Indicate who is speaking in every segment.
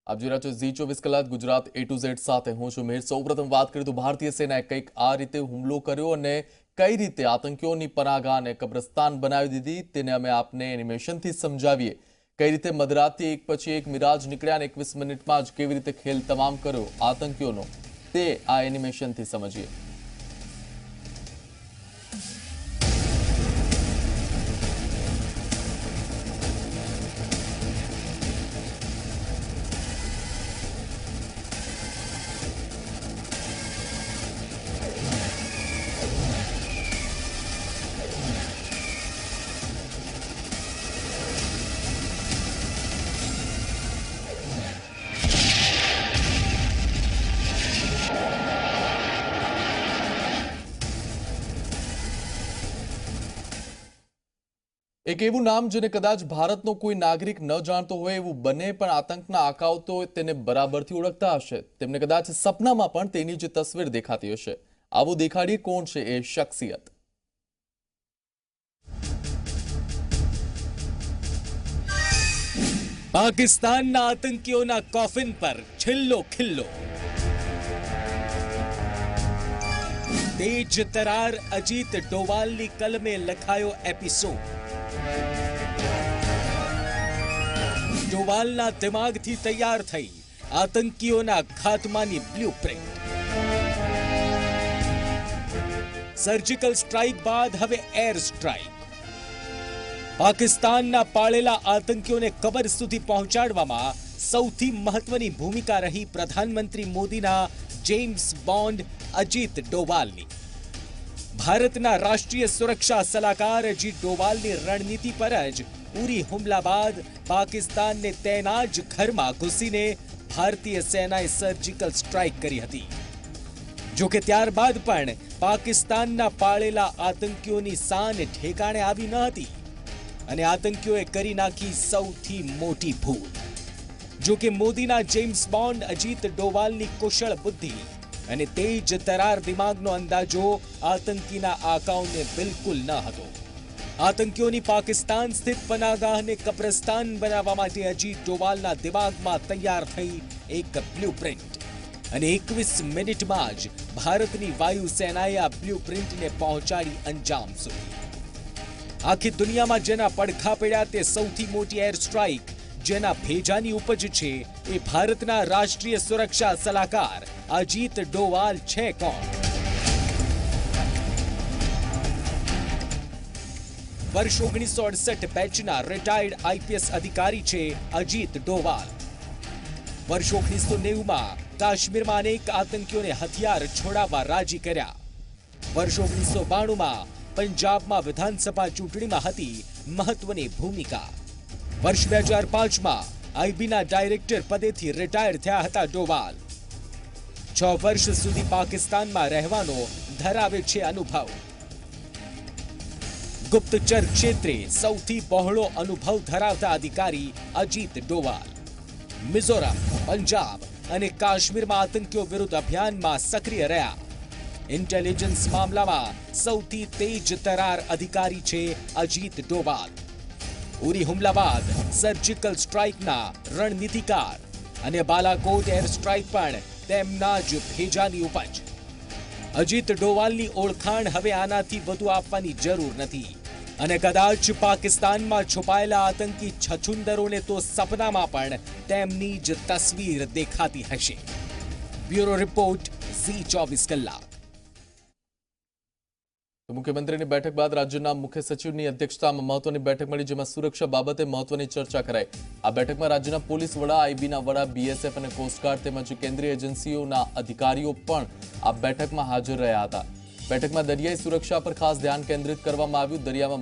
Speaker 1: આપ જોઈ રહ્યા છો ઝી 24 કલાક ગુજરાત A to Z સાથે હું છું મેર। સૌપ્રથમ વાત કરીએ તો ભારતીય સેનાએ કંઈક આ રીતે હુમલો કર્યો અને કઈ રીતે આતંકીઓની પનાગાહને કબ્રસ્તાન બનાવી દીધી તેને અમે આપને એનિમેશનથી સમજાવીએ। કઈ રીતે મધરાતથી એક પછી એક મિરાજ નીકળ્યા અને 21 મિનિટમાં જ કેવી રીતે ખેલ તમામ કર્યો આતંકીઓનો તે આ એનિમેશનથી સમજીએ। एक एवं नाम जेने कदाच भारतनो कोई नागरिक न जाणतो होय एवं बने पण आतंकना आकाओ तो तेने बराबरथी ओळखता हशे। तेमने कदाच सपनामां पण तेनी ज तस्वीर देखाती हशे। आवो देखाडीए कोण छे ए शख्सियत।
Speaker 2: पाकिस्तानना आतंकीओना कॉफिन पर छिल्लो खिल्लो। तेज तरार अजीत डोवालनी कलमे लखायो एपिसोड। डोवालना दिमागथी तैयार थई आतंकीओना खात्मानी ब्लूप्रिंट। सर्जिकल स्ट्राइक बाद हवे एयर स्ट्राइक। पाकिस्तानना पाळेला आतंकीओने कबर सुधी पहोंचाडवामां सौथी महत्वनी भूमिका रही प्रधानमंत्री मोदीना जेम्स बॉन्ड अजीत डोवालनी। भारतना राष्ट्रीय सुरक्षा सलाहकार अजीत डोवालनी रणनीति पर ज उरी हुमला बाद पाकिस्तान ने तेना ज घरमां घुसीने भारतीय सेनाए सर्जिकल स्ट्राइक करी हती। जो के त्यारबाद पण पाकिस्तानना पाळेला आतंकीओनी शान ठेकाणे आवी न हती अने आतंकीओए करी नाखी सौथी मोटी भूल। जो के मोदीना जेम्स बॉन्ड अजीत डोवालनी कुशळ बुद्धि અને તેજ તરાર દિમાગનો અંદાજો આતંકીના આકાઓને બિલકુલ ન હતો। આતંકીઓની પાકિસ્તાન સ્થિત પનાગાહને કબ્રસ્તાન બનાવવા માટે અજીત ડોવાલના દિમાગમાં તૈયાર થઈ એક બ્લુપ્રિન્ટ અને 21 મિનિટમાં જ ભારતની વાયુસેનાએ આ બ્લુપ્રિન્ટને પહોંચાડી અંજામ સુધી। આખી દુનિયામાં જેના પડખા પડ્યા તે સૌથી મોટી એર સ્ટ્રાઇક જેના ભેજાની ઉપજ છે એ ભારતના રાષ્ટ્રીય સુરક્ષા સલાહકાર अजीत डोवाल छे कौन। वर्ष 1968 बैचना रिटायर्ड आईपीएस अधिकारी छे अजीत डोवाल। वर्ष 1990 में काश्मीर में अनेक आतंकियों ने हथियार छोड़ावा राजी कर्या। वर्ष 1992 में पंजाब में विधानसभा चूंटणी में हती महत्वनी भूमिका। वर्ष 2005 में आईबी ना डायरेक्टर पदेथी रिटायर थया हता डोवाल। 6 वर्ष સુધી પાકિસ્તાનમાં રહેવાનો ધરાવે છે અનુભવ। ગુપ્તચર ક્ષેત્રે સૌથી બહોળો અનુભવ ધરાવતા અધિકારી અજીત ડોવાલ મિઝોરમ, પંજાબ અને કાશ્મીરમાં આતંકીઓ વિરુદ્ધ અભિયાનમાં સક્રિય રહ્યા। ઇન્ટેલિજન્સ મામલામાં સૌથી તેજ તરાર અધિકારી છે અજીત ડોવાલ। ઉરી હુમલા બાદ સર્જિકલ સ્ટ્રાઇકના રણનીતિકાર અને બાલાકોટ એર સ્ટ્રાઇક પણ તેમના જ ભેજાની ઉપજ। અજીત ડોવાલની ઓળખાણ હવે આનાથી વધુ આપવાની જરૂર નથી અને કદાચ પાકિસ્તાનમાં છુપાયેલા આતંકી છછુંદરોને તો સપનામાં પણ તેમની જ તસવીર દેખાતી હશે। બ્યુરો રિપોર્ટ ઝી 24 કલાક।
Speaker 1: मुख्यमंत्री बैठक बाद राज्य मुख्य सचिव की अध्यक्षता में महत्वनी बैठक मળી જેમાં सुरक्षा बाबते महत्वनी चर्चा कराई। आ बैठक में राज्य police vada, IB vada, BSF और कोस्टगार्ड तेमज केन्द्रीय एजेंसीओ अधिकारीओ पण आ बैठक में हाजर रह्या हता। बैठक में दरियाई सुरक्षा पर खास ध्यान केन्द्रित करवामां आव्युं। दरिया में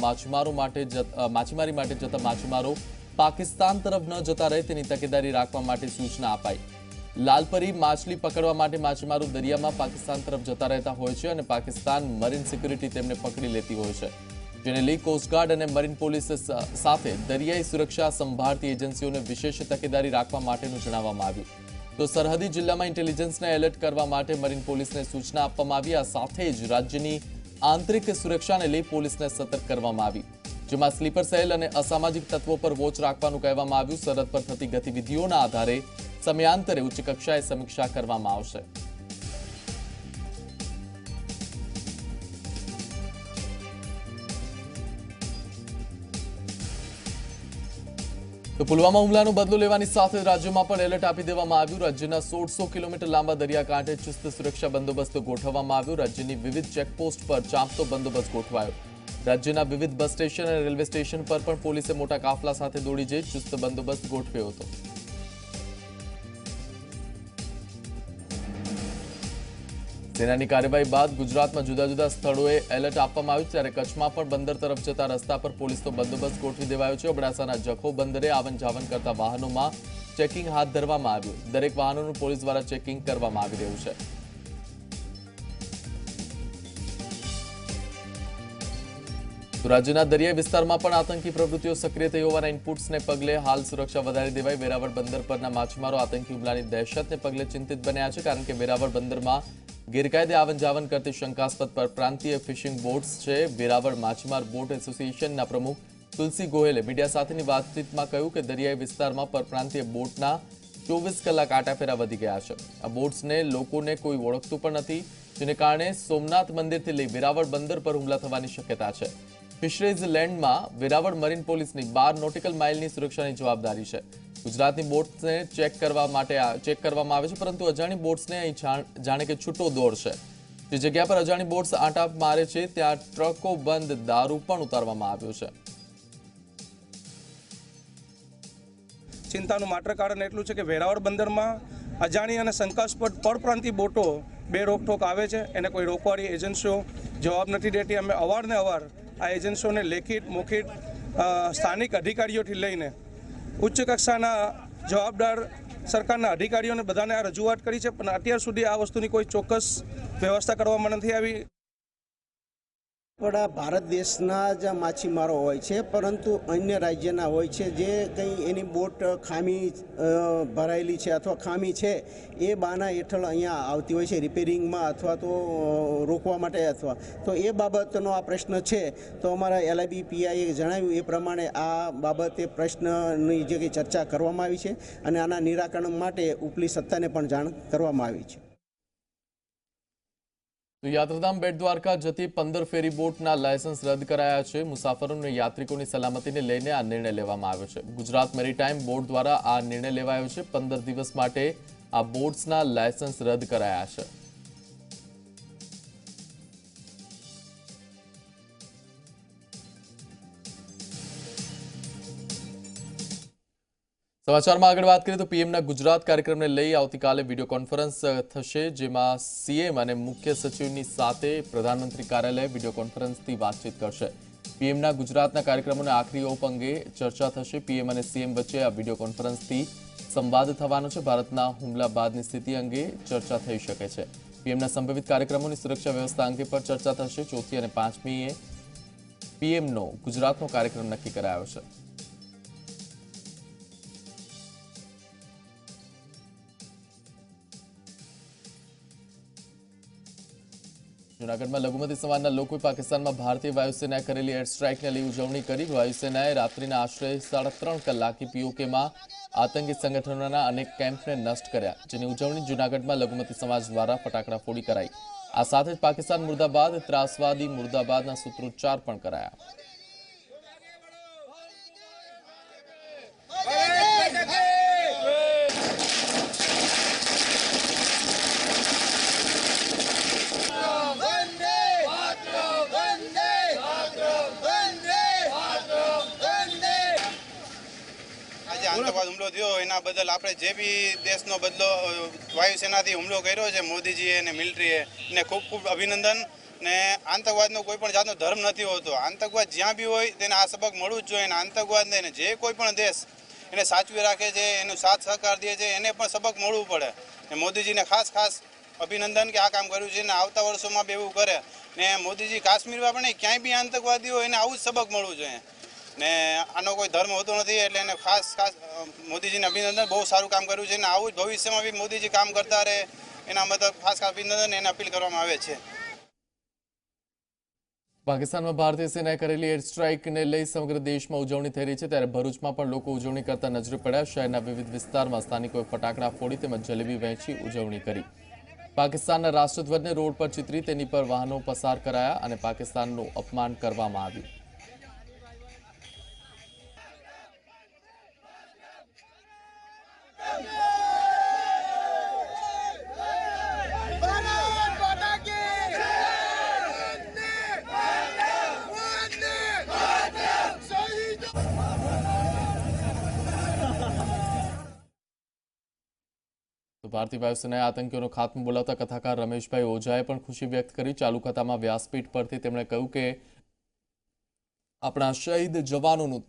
Speaker 1: माछीमारी माटे जता माछीमारो पाकिस्तान तरफ न जता रहे तेनी तकेदारी राखवा माटे सूचना अपाई। लालपरी माछली पकड़वा माटे माछीमारो दरियामां पाकिस्तान तरफ जता रहता होय छे अने पाकिस्तान मरीन सिक्योरिटी तेमने पकड़ी लेती होय छे, जेने लई कोस्टगार्ड अने मरीन पोलीस साथे दरियाई सुरक्षा संभाळती एजेंसीओने विशेष तकेदारी राखवा माटेनुं जणाववामां आव्युं। तो सरहदी जिल्लामां इंटेलिजन्सने एलर्ट करवा माटे मरीन पोलीसने सूचना आपवामां आवी। आ साथे ज राज्यनी आंतरिक सुरक्षाने लई पोलीसने सतर्क करवामां आवी, जेमां स्लीपर सेल अने असामाजिक तत्वों पर वोच राखवानुं कहेवामां आव्युं। सरहद पर थती गतिविधिओना आधारे સમયાંતરે ઉચ્ચ કક્ષાએ સમીક્ષા કરવામાં આવશે। તો પુલવામા હુમલાનો બદલો લેવાની સાથે રાજ્યમાં પણ એલર્ટ આપી દેવામાં આવ્યું। રાજ્યના 1600 કિલોમીટર લાંબા દરિયાકાંઠે ચુસ્ત સુરક્ષા બંદોબસ્ત ગોઠવવામાં આવ્યો। રાજ્યની વિવિધ ચેકપોસ્ટ પર ચાંપતો બંદોબસ્ત ગોઠવાયો। રાજ્યના વિવિધ બસ સ્ટેશન અને રેલવે સ્ટેશન પર પણ પોલીસે મોટા કાફલા સાથે દોડી જઈ ચુસ્ત બંદોબસ્ત ગોઠવ્યો હતો। સેનાની કાર્યવાહી બાદ ગુજરાતમાં જુદા જુદા સ્થળોએ એલર્ટ આપવામાં આવ્યું, ત્યારે કચ્છમાં પણ બંદર તરફ જતા રસ્તા પર પોલીસનો બંદોબસ્ત ગોઠવી દેવાયો છે। અબડાસાના જખૌ બંદરે આવન જાવન કરતા વાહનોમાં ચેકિંગ હાથ ધરવામાં આવ્યું। દરેક વાહનોનું પોલીસ દ્વારા ચેકિંગ કરવામાં આવી રહ્યું છે। તો રાજ્યના દરિયાઈ વિસ્તારમાં પણ આતંકી પ્રવૃત્તિઓ સક્રિય થઈ હોવાના ઇનપુટ્સને પગલે હાલ સુરક્ષા વધારી દેવાઈ। વેરાવળ બંદર પરના માછીમારો આતંકી હુમલાની દહેશતને પગલે ચિંતિત બન્યા છે, કારણ કે વેરાવળ બંદરમાં ગેરકાયદે આવન જાવન કરતી શંકાસ્પદ પરપ્રાંતીય ફિશિંગ બોટ્સ છે। વેરાવળ માછીમાર બોટ એસોસિએશનના પ્રમુખ તુલસી ગોહેલે મીડિયા સાથેની વાતચીતમાં કહ્યું કે દરિયાઈ વિસ્તારમાં પરપ્રાંતીય બોટના 24 કલાક આટાફેરા વધી ગયા છે। આ બોટ્સને લોકોને કોઈ ઓળખતું પણ નથી, જેને કારણે સોમનાથ મંદિરથી લઈ વેરાવળ બંદર પર હુમલા થવાની શક્યતા છે। ફિશરીઝ લેન્ડમાં વેરાવળ મરીન પોલીસની 12 નોટિકલ માઇલની સુરક્ષાની જવાબદારી છે। ગુજરાતની બોટ્સને ચેક કરવામાં આવે છે, પરંતુ અજાણી બોટ્સને અહીં જાણે કે છૂટો દોર છે। જે જગ્યા પર અજાણી બોટ્સ આંટા મારે છે ત્યાં ટ્રકો બંધ દારૂ પણ ઉતારવામાં આવ્યો છે।
Speaker 3: ચિંતાનું માત્ર કારણ એટલું છે કે વેરાવળ બંદરમાં અજાણી અને શંકાસ્પદ પરપ્રાંતીય બોટો બે રોકટોક આવે છે, એને કોઈ રોકવાળી એજન્સીઓ જવાબ નથી દેતી। અમે અવારનવાર આ એજન્સીઓને લેખિત મૌખિક સ્થાનિક અધિકારીઓથી લઈને ઉચ્ચ કક્ષાના જવાબદાર સરકારના અધિકારીઓને બધાને આ રજૂઆત કરી છે, પણ અત્યાર સુધી આ વસ્તુની કોઈ ચોક્કસ વ્યવસ્થા કરવામાં નથી આવી।
Speaker 4: આપણા ભારત દેશના જ માછીમારો હોય છે, પરંતુ અન્ય રાજ્યના હોય છે, જે કંઈ એની બોટ ખામી ભરાયેલી છે અથવા ખામી છે એ બાના હેઠળ અહીંયા આવતી હોય છે રિપેરિંગમાં અથવા તો રોકવા માટે અથવા તો એ બાબતનો આ પ્રશ્ન છે। તો અમારા LIB PIએ જણાવ્યું એ પ્રમાણે આ બાબતે પ્રશ્નની જે કંઈ ચર્ચા કરવામાં આવી છે અને આના નિરાકરણ માટે ઉપલી સત્તાને પણ જાણ કરવામાં આવી છે।
Speaker 1: તો યાત્રાધામ બેટ દ્વારકા જતી 15 ફેરી બોટના લાયસન્સ રદ કરાયા છે। મુસાફરો અને યાત્રિકોની સલામતીને લઈને આ નિર્ણય લેવામાં આવ્યો છે। ગુજરાત મેરીટાઈમ બોર્ડ દ્વારા આ નિર્ણય લેવાયો છે। 15 દિવસ માટે આ બોટ્સના લાયસન્સ રદ કરાયા છે। સમાચારમાં આગળ વાત કરીએ તો પીએમના ગુજરાત કાર્યક્રમને લઈ આવતીકાલે વિડીયો કોન્ફરન્સ થશે, જેમાં સીએમ અને મુખ્ય સચિવની સાથે પ્રધાનમંત્રી કાર્યાલય વિડીયો કોન્ફરન્સથી વાતચીત કરશે। પીએમના ગુજરાતના કાર્યક્રમોના આખરી ઓપ અંગે ચર્ચા થશે। પીએમ અને સીએમ વચ્ચે આ વિડીયો કોન્ફરન્સથી સંવાદ થવાનો છે। ભારતના હુમલા બાદની સ્થિતિ અંગે ચર્ચા થઈ શકે છે। પીએમના સંભવિત કાર્યક્રમોની સુરક્ષા વ્યવસ્થા અંગે પણ ચર્ચા થશે। 4મી અને 5મીએ પીએમનો ગુજરાતનો કાર્યક્રમ નક્કી કરાયો છે। જૂનાગઢમાં લઘુમતી સમાજના લોકોએ પાકિસ્તાનમાં ભારતીય વાયુસેનાએ કરેલી એર સ્ટ્રાઇકને લઈ ઉજવણી કરી। વાયુસેનાએ રાત્રિના આશરે 3.5 કલાકથી પીઓકેમાં આતંકી સંગઠનોના અનેક કેમ્પને નષ્ટ કર્યા, જેની ઉજવણી જૂનાગઢમાં લઘુમતી સમાજ દ્વારા ફટાકડા ફોડી કરાઈ। આ સાથે જ પાકિસ્તાન મુર્દાબાદ, ત્રાસવાદી મુર્દાબાદના સૂત્રોચ્ચાર પણ કરાયા।
Speaker 5: આતંકવાદ હુમલો થયો એના બદલ આપણે જે બી દેશનો બદલો વાયુસેનાથી હુમલો કર્યો છે મોદીજીએ અને મિલિટરીએ એને ખૂબ ખૂબ અભિનંદન। ને આતંકવાદનો કોઈ પણ જાતનો ધર્મ નથી હોતો। આતંકવાદ જ્યાં બી હોય તેને આ સબક મળવું જ જોઈએ। આતંકવાદને જે કોઈ પણ દેશ એને સાચવી રાખે છે, એનું સાથ સહકાર દે છે, એને પણ સબક મળવું પડે। ને મોદીજીને ખાસ અભિનંદન કે આ કામ કર્યું છે ને આવતા વર્ષોમાં બી એવું કરે। ને મોદીજી કાશ્મીરમાં પણ ક્યાંય બી આતંકવાદી હોય એને આવું જ સબક મળવું જોઈએ। ને આનો કોઈ ધર્મ હોતો નથી, એટલે એને ખાસ મોદીજીને અભિનંદન। બહુ સારું કામ કર્યું છે ને આવું જ ભવિષ્યમાં બી મોદીજી કામ કરતા રહે એના મતલબ ખાસ અભિનંદન એને અપીલ કરવામાં આવે છે।
Speaker 1: પાકિસ્તાનમાં ભારતીય સેનાએ કરેલી એર સ્ટ્રાઇકને લઈ સમગ્ર દેશમાં ઉજવણી થઈ રહી છે, ત્યારે ભરૂચમાં પણ લોકો ઉજવણી કરતા નજરે પડ્યા. શહેરના વિવિધ વિસ્તારમાં સ્થાનિકોએ ફટાકડા ફોડી તેમજ જલેબી વહેંચી ઉજવણી કરી. પાકિસ્તાનના રાષ્ટ્રધ્વજને રોડ પર ચિતરી તેની પર વાહનો પસાર કરાયા અને પાકિસ્તાનનું અપમાન કરવામાં આવ્યું. તો ભારતીય વાયુસેનાએ આતંકીઓનો ખાત્મો બોલાવતા કથાકાર રમેશભાઈ ઓઝાએ પણ ખુશી વ્યક્ત કરી. ચાલુ કથામાં વ્યાસપીઠ પરથી તેમણે કહ્યું કે આપણા શહીદ જવાનોનું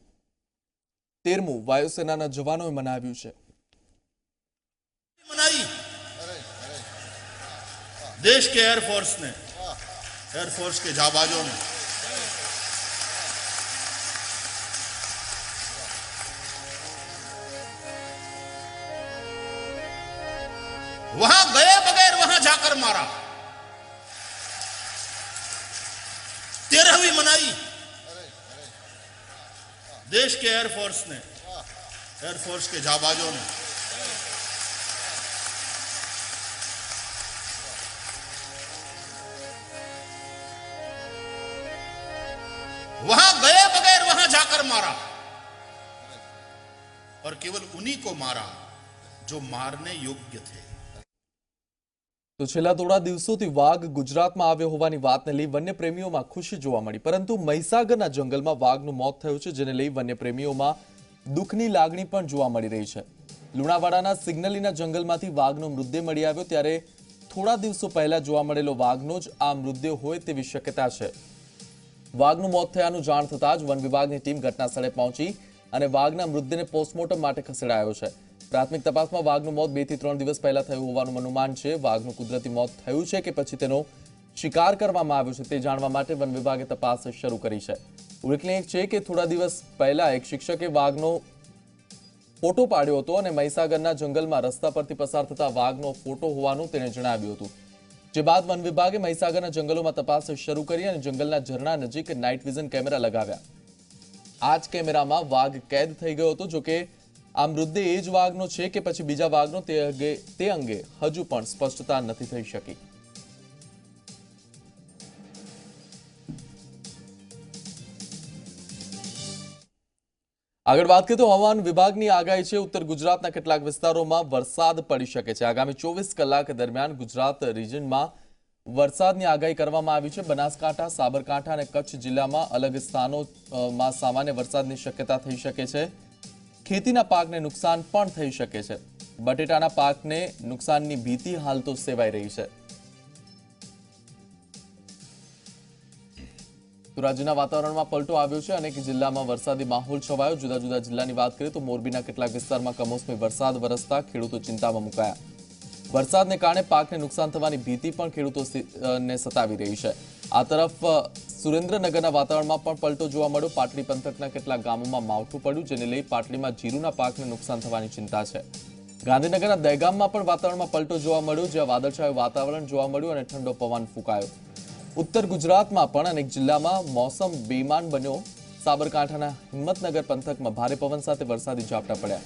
Speaker 1: 13મું વાયુસેનાના જવાનોએ મનાવ્યું છે.
Speaker 6: देश के एयरफोर्स ने, एयरफोर्स के जाबाजों ने वहां गए बगैर वहां जाकर मारा. 13वीं मनाई देश के एयरफोर्स ने, एयरफोर्स के जाबाजों ने. वहां गए बगैर वहां जाकर मारा और केवल उन्हीं को मारा जो मारने योग्य थे.
Speaker 1: તો છેલ્લા થોડા દિવસોથી વાઘ ગુજરાતમાં આવ્યો હોવાની વાતને લઈ વન્યપ્રેમીઓમાં ખુશી જોવા મળી, પરંતુ મહીસાગરના જંગલમાં વાઘનું મોત થયું છે, જેને લઈ વન્યપ્રેમીઓમાં દુઃખની લાગણી પણ જોવા મળી રહી છે. લુણાવાડાના સિગ્નલીના જંગલમાંથી વાઘનો મૃતદેહ મળી આવ્યો, ત્યારે થોડા દિવસો પહેલા જોવા મળેલો વાઘનો જ આ મૃતદેહ હોય તેવી શક્યતા છે. વાઘનું મોત થયાનું જાણ થતાં જ વન વિભાગની ટીમ ઘટના સ્થળે પહોંચી અને વાઘના મૃતદેહને પોસ્ટમોર્ટમ માટે ખસેડાયો છે. પ્રાથમિક તપાસમાં વાઘનું મોત 2 થી 3 દિવસ પહેલા થયું હોવાનું અનુમાન છે. વાઘનું કુદરતી મોત થયું છે કે પછી તેનો શિકાર કરવામાં આવ્યો છે તે જાણવા માટે વન વિભાગે તપાસ શરૂ કરી છે. ઉલ્લેખનીય છે કે થોડા દિવસ પહેલા એક શિક્ષકે વાઘનો ફોટો પાડ્યો હતો અને મહીસાગરના જંગલમાં રસ્તા પરથી પસાર થતા વાઘનો ફોટો હોવાનું તેણે જણાવ્યું હતું. જે બાદ વન વિભાગે મહીસાગરના જંગલોમાં તપાસ શરૂ કરી અને જંગલના ઝરણા નજીક નાઇટ વિઝન કેમેરા લગાવ્યા. આ જ કેમેરામાં વાઘ કેદ થઈ ગયો હતો. જોકે આ મૃતદેહ એ જ વાઘનો છે કે પછી બીજા વાઘનો તે અંગે હજુ પણ સ્પષ્ટતા નથી થઈ શકી. આગળ વાત કરીએ તો હવામાન વિભાગની આગાહી છે. ઉત્તર ગુજરાતના કેટલાક વિસ્તારોમાં વરસાદ પડી શકે છે. આગામી 24 કલાક દરમિયાન ગુજરાત રિજનમાં વરસાદની આગાહી કરવામાં આવી છે. બનાસકાંઠા, સાબરકાંઠા અને કચ્છ જિલ્લામાં અલગ સ્થાનોમાં સામાન્ય વરસાદની શક્યતા થઈ શકે છે. ખેતીના પાકને નુકસાન પણ થઈ શકે છે. બટેટાના પાકને નુકસાનની ભીતિ હાલ તો સેવાઈ રહી છે. તો રાજ્યના વાતાવરણમાં પલટો આવ્યો છે. અનેક જિલ્લામાં વરસાદી માહોલ છવાયો. જુદા જુદા જિલ્લાની વાત કરીએ તો મોરબીના કેટલાક વિસ્તારમાં કમોસમી વરસાદ વરસતા ખેડૂતો ચિંતામાં મુકાયા. વરસાદને કારણે પાકને નુકસાન થવાની ભીતિ પણ ખેડૂતોને સતાવી રહી છે. આ તરફ સુરેન્દ્રનગરના વાતાવરણમાં પણ પલટો જોવા મળ્યો. પાટડી પંથકના કેટલાક ગામોમાં માવઠું પડ્યું, જેને લઈ પાટડીમાં જીરુના પાકને નુકસાન થવાની ચિંતા છે. ગાંધીનગરના દહેગામમાં પણ વાતાવરણમાં પલટો જોવા મળ્યો, જ્યાં વાદળછાયું વાતાવરણ જોવા મળ્યું અને ઠંડો પવન ફૂંકાયો. ઉત્તર ગુજરાતમાં પણ અનેક જિલ્લામાં મોસમ બેમાન બન્યો. સાબરકાંઠાના હિંમતનગર પંથકમાં ભારે પવન સાથે વરસાદી ઝાપટા પડ્યા.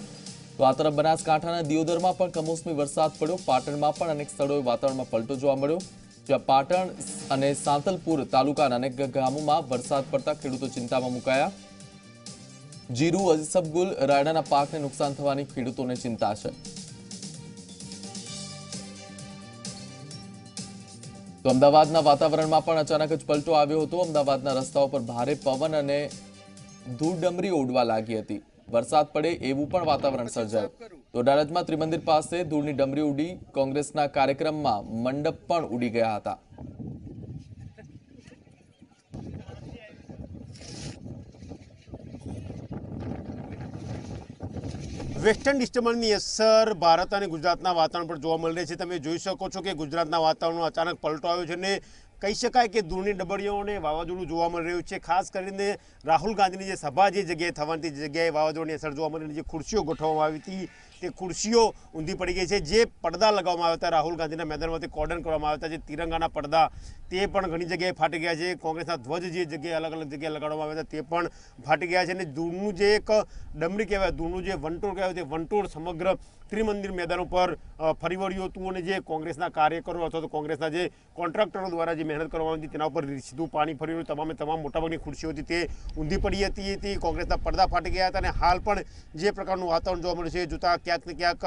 Speaker 1: તો આ તરફ બનાસકાંઠાના દિયોદરમાં પણ કમોસમી વરસાદ પડ્યો. પાટણમાં પણ અનેક સ્થળોએ વાતાવરણમાં પલટો જોવા મળ્યો, જ્યાં પાટણ અને સાંતલપુર તાલુકાના અનેક ગામોમાં વરસાદ પડતા ખેડૂતો ચિંતામાં મુકાયા. જીરુ, અસબગુલ, રાયડાના પાકને નુકસાન થવાની ખેડૂતોને ચિંતા છે. તો અમદાવાદના વાતાવરણમાં પણ અચાનક જ પલટો આવ્યો હતો. અમદાવાદના રસ્તાઓ પર ભારે પવન અને ધૂળડમરી ઉડવા લાગી હતી. વરસાદ પડે એવું પણ વાતાવરણ સર્જાયું. તો અડાલજમાં ત્રિમંદિર પાસે ધૂળની ડમરી ઉડી. કોંગ્રેસના કાર્યક્રમમાં મંડપ પણ ઉડી ગયા હતા.
Speaker 7: વેસ્ટર્ન ડિસ્ટર્બન્સની અસર ભારત અને ગુજરાતના વાતાવરણ પર જોવા મળી રહી છે. તમે જોઈ શકો છો કે ગુજરાતના વાતાવરણમાં અચાનક પલટો આવ્યો છે અને કહી શકાય કે ધૂળની ડબડીઓ અને વાવાઝોડું જોવા મળી રહ્યું છે. ખાસ કરીને રાહુલ ગાંધીની જે સભા જે જગ્યાએ થવાની જગ્યાએ વાવાઝોડાની અસર જોવા મળી રહી છે. ખુરશીઓ ગોઠવવામાં આવી હતી, તે ખુરશીઓ ઊંધી પડી ગઈ છે. જે પડદા લગાવવામાં આવ્યા હતા રાહુલ ગાંધીના મેદાનમાંથી કોર્ડન કરવામાં આવ્યા હતા, જે તિરંગાના પડદા તે પણ ઘણી જગ્યાએ ફાટી ગયા છે. કોંગ્રેસના ધ્વજ જે જગ્યાએ અલગ અલગ જગ્યાએ લગાડવામાં આવ્યા હતા તે પણ ફાટી ગયા છે. અને દૂરનું જે એક ડમરી કહેવાય, દૂરનું જે વંટોળ કહેવાય, તે વંટોળ સમગ્ર ત્રિમંદિર મેદાન ઉપર ફરી વળ્યું હતું. અને જે કોંગ્રેસના કાર્યકરો અથવા તો કોંગ્રેસના જે કોન્ટ્રાક્ટરો દ્વારા જે મહેનત કરવામાં આવી હતી તેના ઉપર સીધું પાણી ફરી વળ્યું. તમામ મોટાભાગની ખુરશીઓ હતી તે ઊંધી પડી હતી. કોંગ્રેસના પડદા ફાટી ગયા હતા. અને હાલ પણ જે પ્રકારનું વાતાવરણ જોવા મળે છે જોતા ક્યાંક ને ક્યાંક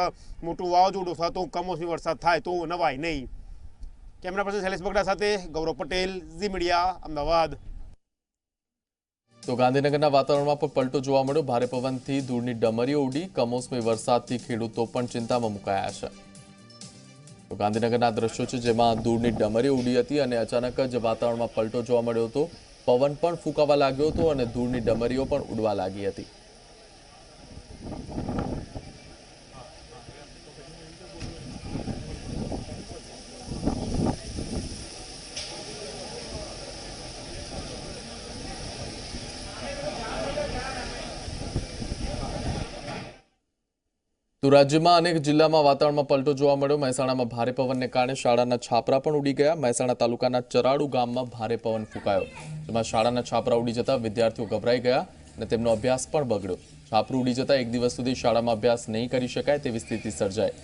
Speaker 7: મોટું વાવાઝોડું અથવા તો કમોસમી વરસાદ થાય તો નવાય નહીં. કેમેરા પર્સન શૈલેષ બગડા સાથે ગૌરવ પટેલ, ઝી મીડિયા, અમદાવાદ.
Speaker 1: તો ગાંધીનગરના વાતાવરણમાં પણ પલટો જોવા મળ્યો. ભારે પવનથી ધૂળની ડમરીઓ ઉડી. કમોસમી વરસાદથી ખેડૂતો પણ ચિંતામાં મુકાયા છે. તો ગાંધીનગરના દ્રશ્યો છે જેમાં ધૂળની ડમરીઓ ઉડી હતી અને અચાનક જ વાતાવરણમાં પલટો જોવા મળ્યો હતો. પવન પણ ફૂંકાવા લાગ્યો હતો અને ધૂળની ડમરીઓ પણ ઉડવા લાગી હતી. તો રાજ્યમાં અનેક જિલ્લામાં વાતાવરણમાં પલટો જોવા મળ્યો. મહેસાણામાં ભારે પવનને કારણે શાળાના છાપરા પણ ઉડી ગયા. મહેસાણા તાલુકાના ચરાડુ ગામમાં ભારે પવન ફૂંકાયો, જેમાં શાળાના છાપરા ઉડી જતા વિદ્યાર્થીઓ ગભરાઈ ગયા અને તેમનો અભ્યાસ પણ બગડ્યો. છાપરું ઉડી જતા એક દિવસ સુધી શાળામાં અભ્યાસ નહીં કરી શકાય તેવી સ્થિતિ સર્જાઈ.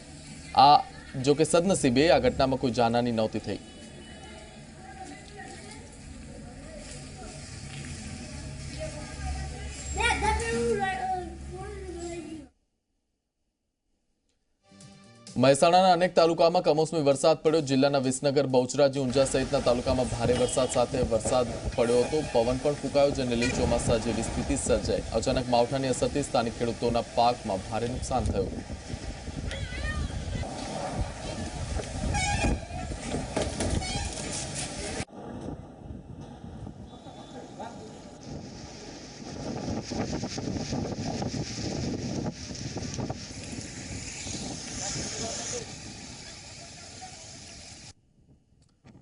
Speaker 1: આ જો કે સદનસીબે આ ઘટનામાં કોઈ જાનહાની નહોતી થઈ. મહેસાણાના અનેક તાલુકામાં કમોસમી વરસાદ પડ્યો. જિલ્લાના વિસનગર, બહુચરાજી, ઊંઝા સહિતના તાલુકામાં ભારે વરસાદ સાથે વરસાદ પડ્યો હતો. પવન પણ ફૂંકાયો, જેને લઈ ચોમાસા જેવી સ્થિતિ સર્જાઈ. અચાનક માવઠાની અસરથી સ્થાનિક ખેડૂતોના પાકમાં ભારે નુકસાન થયું.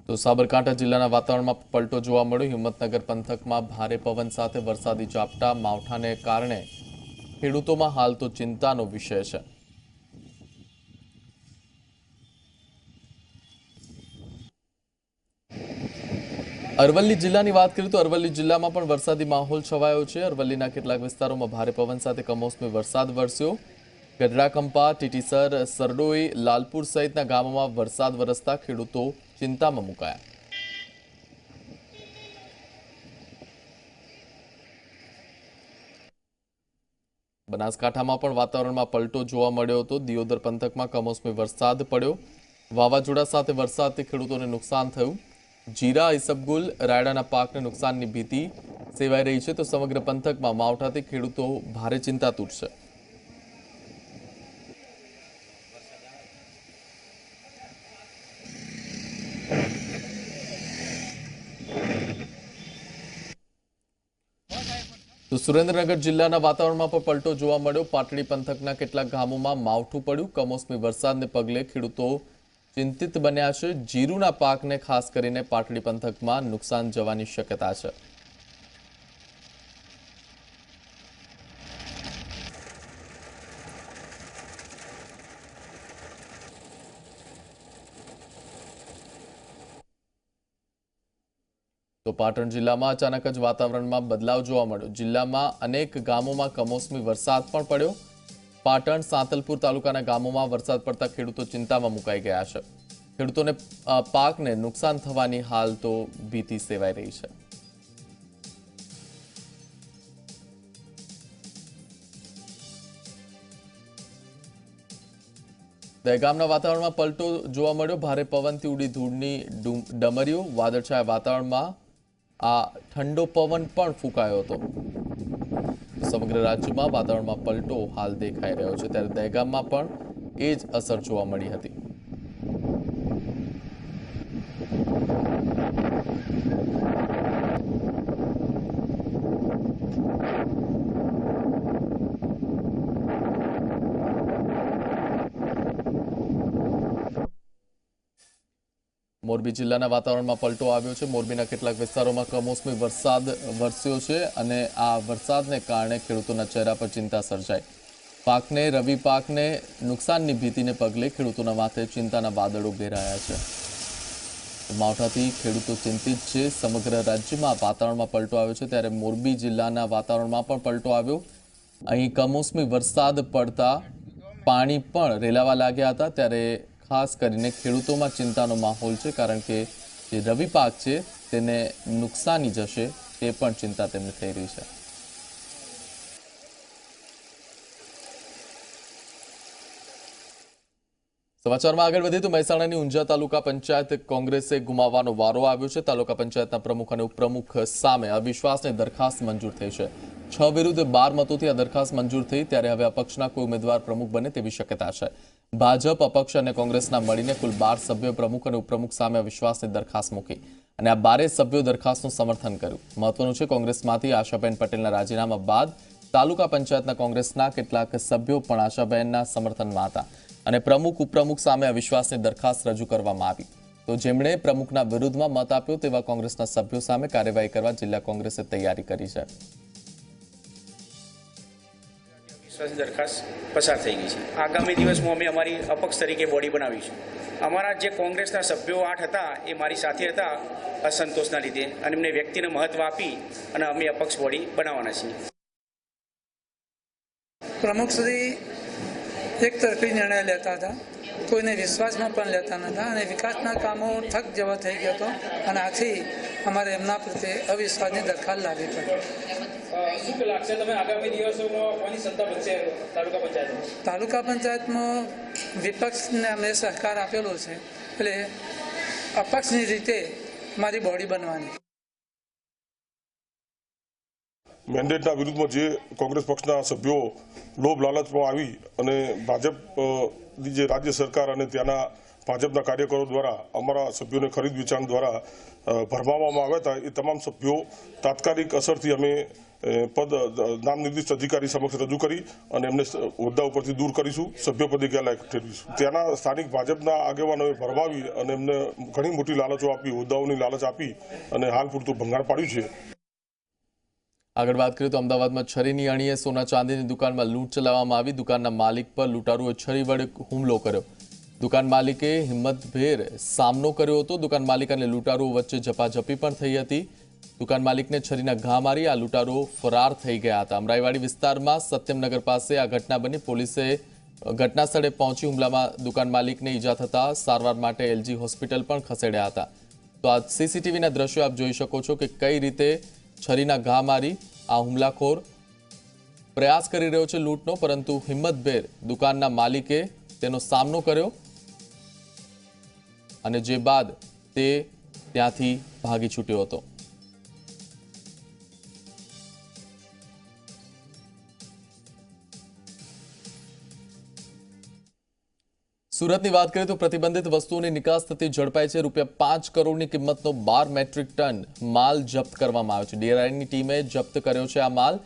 Speaker 1: તો સાબરકાંઠા જિલ્લાના વાતાવરણમાં પલટો જોવા મળ્યો. હિંમતનગર પંથકમાં ભારે પવન સાથે વરસાદી ઝાપટા, માવઠાને કારણે ખેડૂતોમાં હાલ તો ચિંતાનો વિષય છે. અરવલ્લી જિલ્લાની વાત કરીએ તો અરવલ્લી જિલ્લામાં પણ વરસાદી માહોલ છવાયો છે. અરવલ્લીના કેટલાક વિસ્તારોમાં ભારે પવન સાથે કમોસમી વરસાદ વરસ્યો. ગઢડાકંપા, ટીટીસર, સરડોઈ, લાલપુર સહિતના ગામોમાં વરસાદ વરસતા ખેડૂતો ચિંતામાં મુકાયા. બનાસકાંઠામાં પણ વાતાવરણમાં પલટો જોવા મળ્યો હતો. દિયોદર પંથકમાં કમોસમી વરસાદ પડ્યો. વાવાઝોડા સાથે વરસાદથી ખેડૂતોને નુકસાન થયું. જીરા, ઈસબગુલ, રાયડાના પાકને નુકસાનની ભીતિ સેવાઈ રહી છે. તો સમગ્ર પંથકમાં માવઠાથી ખેડૂતો ભારે ચિંતાતુર છે. તો સુરેન્દ્રનગર જિલ્લાના વાતાવરણમાં પણ પલટો જોવા મળ્યો. પાટડી પંથકના કેટલાક ગામોમાં માવઠું પડ્યું. કમોસમી વરસાદને પગલે ખેડૂતો ચિંતિત બન્યા છે. જીરુના પાકને ખાસ કરીને પાટડી પંથકમાં નુકસાન જવાની શક્યતા છે. તો પાટણ જિલ્લામાં અચાનક જ વાતાવરણમાં બદલાવ જોવા મળ્યો. જિલ્લામાં અનેક ગામોમાં કમોસમી વરસાદ પણ પડ્યો. પાટણ, સાંતલપુર તાલુકાના ગામોમાં વરસાદ પડતા ખેડૂતો ચિંતામાં મુકાઈ ગયા છે. ખેડૂતોને પાકને નુકસાન થવાની હાલ તો ભીતિ સેવાઈ રહી છે. દહેગામના વાતાવરણમાં પલટો જોવા મળ્યો. ભારે પવનથી ઉડી ધૂળની ડમરીઓ. વાદળછાયા વાતાવરણમાં આ ઠંડો પવન પણ ફૂંકાયો હતો. સમગ્ર રાજ્યમાં વાતાવરણમાં પલટો હાલ દેખાઈ રહ્યો છે. ત્યારે દહેગામમાં પણ એ જ અસર જોવા મળી હતી. મોરબી જિલ્લાના વાતાવરણમાં પલટો આવ્યો છે. મોરબીના કેટલાક વિસ્તારોમાં કમોસમી વરસાદ વરસ્યો છે અને આ વરસાદને કારણે ખેડૂતોના ચહેરા પર ચિંતા સર્જાઈ. પાકને રવિ પાકને નુકસાનની ભીતિને પગલે ખેડૂતોના માથે ચિંતાના વાદળો ઘેરાયા છે. માવઠાથી ખેડૂતો ચિંતિત છે. સમગ્ર રાજ્યમાં વાતાવરણમાં પલટો આવ્યો છે, ત્યારે મોરબી જિલ્લાના વાતાવરણમાં પણ પલટો આવ્યો. અહીં કમોસમી વરસાદ પડતા પાણી પણ રેલાવા લાગ્યા હતા, ત્યારે ખાસ કરીને ખેડૂતોમાં ચિંતાનો માહોલ છે, કારણ કે જે રવિ પાક છે તેને નુકસાની જશે તે પણ ચિંતા તેમને થઈ રહી છે. સમાચારમાં આગળ વધીએ તો મહેસાણાની ઊંઝા તાલુકા પંચાયત કોંગ્રેસે ગુમાવવાનો વારો આવ્યો છે. તાલુકા પંચાયતના પ્રમુખ અને ઉપપ્રમુખ સામે અવિશ્વાસની દરખાસ્ત મંજૂર થઈ છે. 6 વિરુદ્ધ 12 મતોથી આ દરખાસ્ત મંજૂર થઈ, ત્યારે હવે અપક્ષના કોઈ ઉમેદવાર પ્રમુખ બને તેવી શક્યતા છે. ભાજપ, અપક્ષ અને કોંગ્રેસના મળીને કુલ 12 સભ્યો પ્રમુખ અને ઉપપ્રમુખ સામે અવિશ્વાસની દરખાસ્ત મૂકી અને આ 12 સભ્યો દરખાસ્તનું સમર્થન કર્યું. મહત્વનું છે, કોંગ્રેસમાંથી આશાબેન પટેલના રાજીનામા બાદ તાલુકા પંચાયતના કોંગ્રેસના કેટલાક સભ્યો પણ આશાબેનના સમર્થનમાં હતા અને પ્રમુખ ઉપપ્રમુખ સામે અવિશ્વાસની દરખાસ્ત રજૂ કરવામાં આવી. તો જેમણે પ્રમુખના વિરુદ્ધમાં મત આપ્યો તેવા કોંગ્રેસના સભ્યો સામે કાર્યવાહી કરવા જિલ્લા કોંગ્રેસે તૈયારી કરી છે.
Speaker 8: દરખાસ્ત પસાર થઈ ગઈ છે. આગામી દિવસમાં અમે અમારી અપક્ષ તરીકે બોડી બનાવીશું. અમારા જે કોંગ્રેસના સભ્યો 8 હતા એ મારી સાથે હતા અસંતોષના લીધે, અને એમને વ્યક્તિને મહત્વ આપી અને અમે અપક્ષ બોડી બનાવવાના છીએ.
Speaker 9: પ્રમુખ શ્રી એક તરફી નિર્ણય લેતા હતા, કોઈને વિશ્વાસમાં પણ લેતા નહોતા અને વિકાસના કામો ઠક જેવા થઈ ગયા હતો અને આથી અમારે એમના પ્રત્યે અવિશ્વાસની દરખાસ્ત લાવવી પડી.
Speaker 8: શું લાગશે તમે આગામી દિવસોમાં કોની સત્તા બનશે
Speaker 9: તાલુકા પંચાયતમાં વિપક્ષને અમને સહકાર આપેલો છે, એટલે અપક્ષની રીતે મારી બોડી બનવાની.
Speaker 10: મેન્ડેટના વિરુદ્ધમાં જે કોંગ્રેસ પક્ષના સભ્યો લોભ લાલચમાં આવી અને ભાજપની જે રાજ્ય સરકાર અને ત્યાંના ભાજપના કાર્યકરો દ્વારા અમારા સભ્યોને ખરીદ વેચાણ દ્વારા ભરમાવવામાં આવ્યા હતા, એ તમામ સભ્યો તાત્કાલિક અસરથી અમે પદ નામ નિર્દિષ્ટ અધિકારી સમક્ષ રજૂ કરી અને એમને હોદ્દા ઉપરથી દૂર કરીશું, સભ્યપદે ગેરલાયક ઠેરવીશું. ત્યાંના સ્થાનિક ભાજપના આગેવાનોએ ભરમાવી અને એમને ઘણી મોટી લાલચો આપી, હોદ્દાઓની લાલચ આપી અને હાલ પૂરતું ભંગાર પાડ્યું છે.
Speaker 1: આગળ વાત કરીએ તો અમદાવાદમાં છરીની અણીએ સોના ચાંદીની દુકાનમાં લૂંટ ચલાવવામાં આવી. દુકાનના માલિક પર લૂંટારુએ છરી વડે હુમલો કર્યો. દુકાન માલિકે હિંમતભેર સામનો કર્યો હતો. દુકાન માલિક અને લૂંટારુઓ વચ્ચે ઝપાઝપી પણ થઈ હતી. દુકાન માલિકને છરીના ઘા મારી આ લૂંટારુઓ ફરાર થઈ ગયા હતા. અમરાઈવાડી વિસ્તારમાં સત્યમનગર પાસે આ ઘટના બની. પોલીસે ઘટના સ્થળે પહોંચી હુમલામાં દુકાન માલિકને ઈજા થતા સારવાર માટે એલજી હોસ્પિટલ પણ ખસેડ્યા હતા. તો આ સીસીટીવીના દ્રશ્યો આપ જોઈ શકો છો કે કઈ રીતે છરીના ઘા મારી આ હુમલાખોર પ્રયાસ કરી રહ્યો છે લૂંટનો, પરંતુ હિંમતભેર દુકાનના માલિકે તેનો સામનો કર્યો અને જે બાદ તે ત્યાંથી ભાગી છૂટ્યો હતો. સુરતની વાત કરીએ તો પ્રતિબંધિત વસ્તુઓની નિકાસ થતી ઝડપાઈ છે. ₹5 કરોડની કિંમતનો 12 મેટ્રિક ટન માલ જપ્ત કરવામાં આવ્યો છે. ડીઆરઆઈની ટીમે જપ્ત કર્યો છે આ માલ.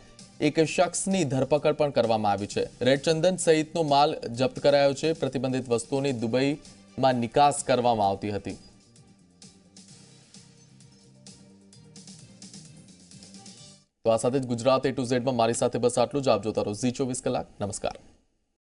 Speaker 1: એક શખ્સની ધરપકડ પણ કરવામાં આવી છે. રેડ ચંદન સહિતનો માલ જપ્ત કરાયો છે. પ્રતિબંધિત વસ્તુઓની દુબઈમાં નિકાસ કરવામાં આવતી હતી. તો આ સાથે જ ગુજરાત A to Z માં મારી સાથે બસ આટલું જ. આપ જોતા રહો Zee 24 કલાક. નમસ્કાર.